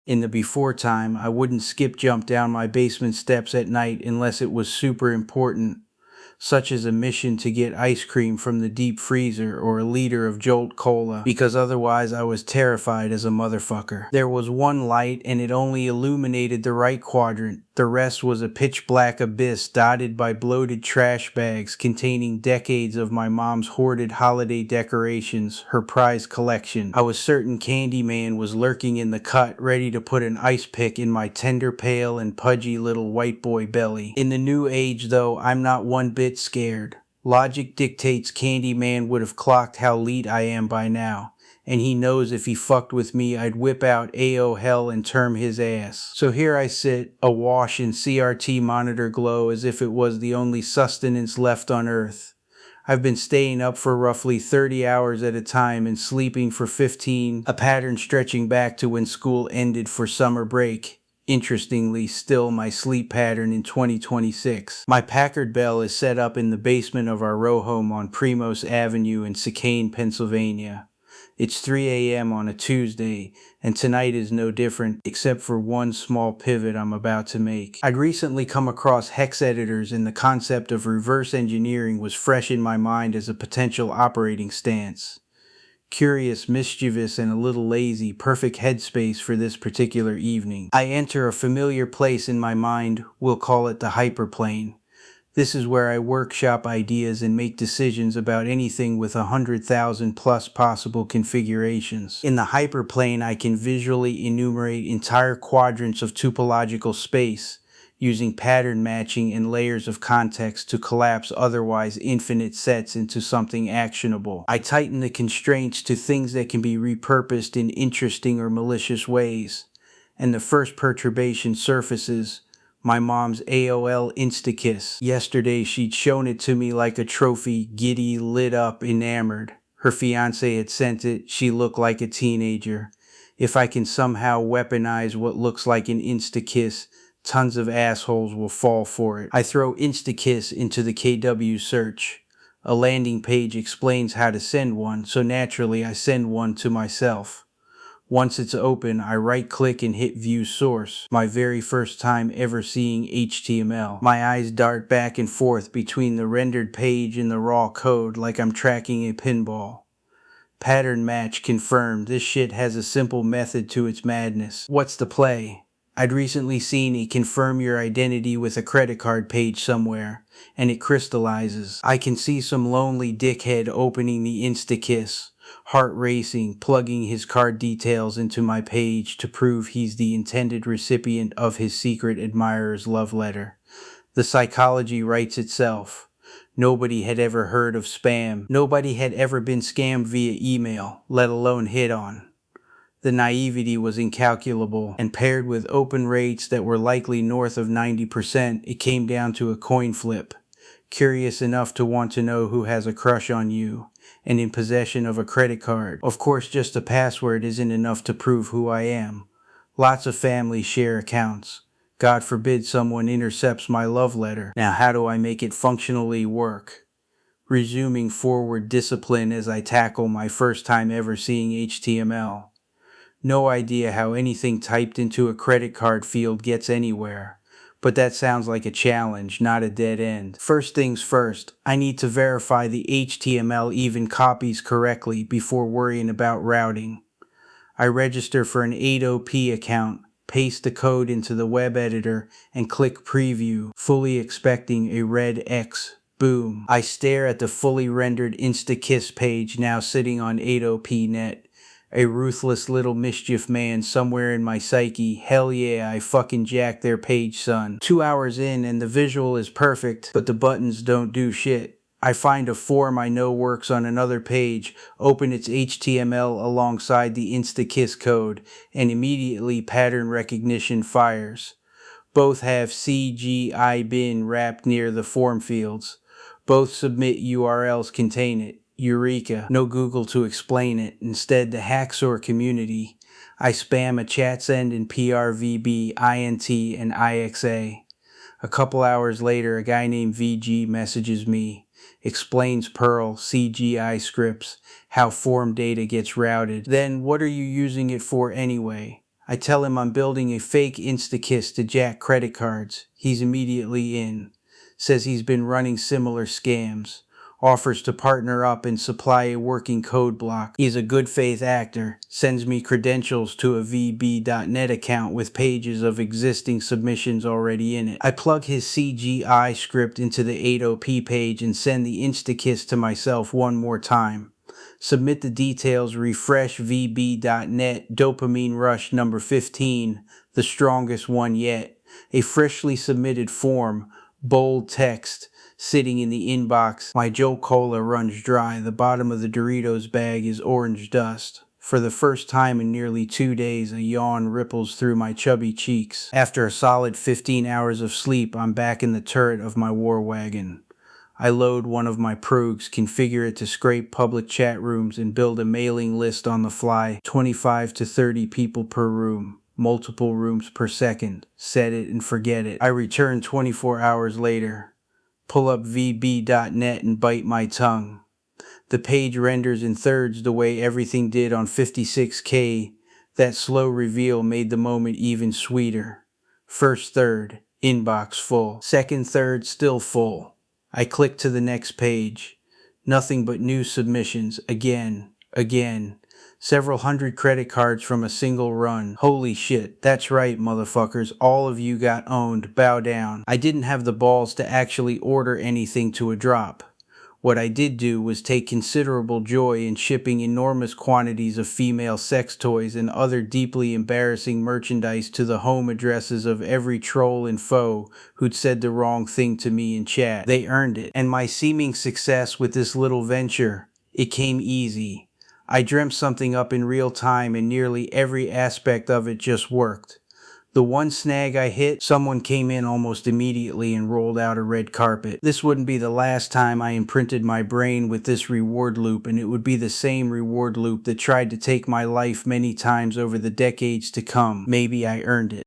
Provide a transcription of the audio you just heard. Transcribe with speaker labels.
Speaker 1: In the before time, I wouldn't skip jump down my basement steps at night unless it was super important, such as a mission to get ice cream from the deep freezer or a liter of Jolt Cola, because otherwise I was terrified as a motherfucker. There was one light and it only illuminated the right quadrant. The rest was a pitch black abyss dotted by bloated trash bags containing decades of my mom's hoarded holiday decorations, her prized collection. I was certain Candyman was lurking in the cut, ready to put an ice pick in my tender, pale, and pudgy little white boy belly. In the new age, though, I'm not one bit scared. Logic dictates Candyman would have clocked how leet I am by now, and he knows if he fucked with me I'd whip out AOL and term his ass. So here I sit, awash in CRT monitor glow as if it was the only sustenance left on Earth. I've been staying up for roughly 30 hours at a time and sleeping for 15, a pattern stretching back to when school ended for summer break. Interestingly, still my sleep pattern in 2026. My Packard Bell is set up in the basement of our row home on Primos Avenue in Chicane, Pennsylvania. It's 3 a.m. on a Tuesday, and tonight is no different, except for one small pivot I'm about to make. I'd recently come across hex editors, and the concept of reverse engineering was fresh in my mind as a potential operating stance. Curious, mischievous, and a little lazy, perfect headspace for this particular evening. I enter a familiar place in my mind, we'll call it the hyperplane. This is where I workshop ideas and make decisions about anything with 100,000 plus possible configurations. In the hyperplane, I can visually enumerate entire quadrants of topological space, using pattern matching and layers of context to collapse otherwise infinite sets into something actionable. I tighten the constraints to things that can be repurposed in interesting or malicious ways, and the first perturbation surfaces: my mom's AOL InstaKiss. Yesterday she'd shown it to me like a trophy, giddy, lit up, enamored. Her fiancé had sent it. She looked like a teenager. If I can somehow weaponize what looks like an InstaKiss, tons of assholes will fall for it. I throw InstaKiss into the KW search. A landing page explains how to send one, so naturally I send one to myself. Once it's open, I right-click and hit View Source, my very first time ever seeing HTML. My eyes dart back and forth between the rendered page and the raw code like I'm tracking a pinball. Pattern match confirmed. This shit has a simple method to its madness. What's the play? I'd recently seen a confirm your identity with a credit card page somewhere, and it crystallizes. I can see some lonely dickhead opening the InstaKiss, heart racing, plugging his card details into my page to prove he's the intended recipient of his secret admirer's love letter. The psychology writes itself. Nobody had ever heard of spam. Nobody had ever been scammed via email, let alone hit on. The naivety was incalculable, and paired with open rates that were likely north of 90%, it came down to a coin flip. Curious enough to want to know who has a crush on you, and in possession of a credit card. Of course, just a password isn't enough to prove who I am. Lots of families share accounts. God forbid someone intercepts my love letter. Now how do I make it functionally work? Resuming forward discipline as I tackle my first time ever seeing HTML. No idea how anything typed into a credit card field gets anywhere, but that sounds like a challenge, not a dead end. First things first, I need to verify the HTML even copies correctly before worrying about routing. I register for an 8OP account, paste the code into the web editor, and click preview, fully expecting a red X. Boom. I stare at the fully rendered InstaKiss page now sitting on 8OP.net. A ruthless little mischief man somewhere in my psyche. Hell yeah, I fucking jacked their page, son. 2 hours in and the visual is perfect, but the buttons don't do shit. I find a form I know works on another page, open its HTML alongside the InstaKiss code, and immediately pattern recognition fires. Both have CGI-bin wrapped near the form fields. Both submit URLs contain it. Eureka. No Google to explain it. Instead, the Hacksaw community. I spam a chat send in PRVB, INT, and IXA. A couple hours later, a guy named VG messages me, explains Perl, CGI scripts, how form data gets routed. Then, what are you using it for anyway? I tell him I'm building a fake InstaKiss to jack credit cards. He's immediately in. Says he's been running similar scams. Offers to partner up and supply a working code block. He's a good faith actor. Sends me credentials to a VB.net account with pages of existing submissions already in it. I plug his CGI script into the 8OP page and send the InstaKiss to myself one more time. Submit the details, refresh VB.net, dopamine rush number 15, the strongest one yet. A freshly submitted form, bold text, sitting in the inbox. My Jolt Cola runs dry. The bottom of the Doritos bag is orange dust. For the first time in nearly 2 days, a yawn ripples through my chubby cheeks. After a solid 15 hours of sleep, I'm back in the turret of my war wagon. I load one of my Proogs, configure it to scrape public chat rooms, and build a mailing list on the fly, 25 to 30 people per room, multiple rooms per second. Set it and forget it. I return 24 hours later, pull up VB.net and bite my tongue. The page renders in thirds the way everything did on 56K. That slow reveal made the moment even sweeter. First third, inbox full. Second third, still full. I click to the next page. Nothing but new submissions, again. Several hundred credit cards from a single run. Holy shit, that's right, motherfuckers. All of you got owned. Bow down. I didn't have the balls to actually order anything to a drop. What I did do was take considerable joy in shipping enormous quantities of female sex toys and other deeply embarrassing merchandise to the home addresses of every troll and foe who'd said the wrong thing to me in chat. They earned it. And my seeming success with this little venture, it came easy. I dreamt something up in real time and nearly every aspect of it just worked. The one snag I hit, someone came in almost immediately and rolled out a red carpet. This wouldn't be the last time I imprinted my brain with this reward loop, and it would be the same reward loop that tried to take my life many times over the decades to come. Maybe I earned it.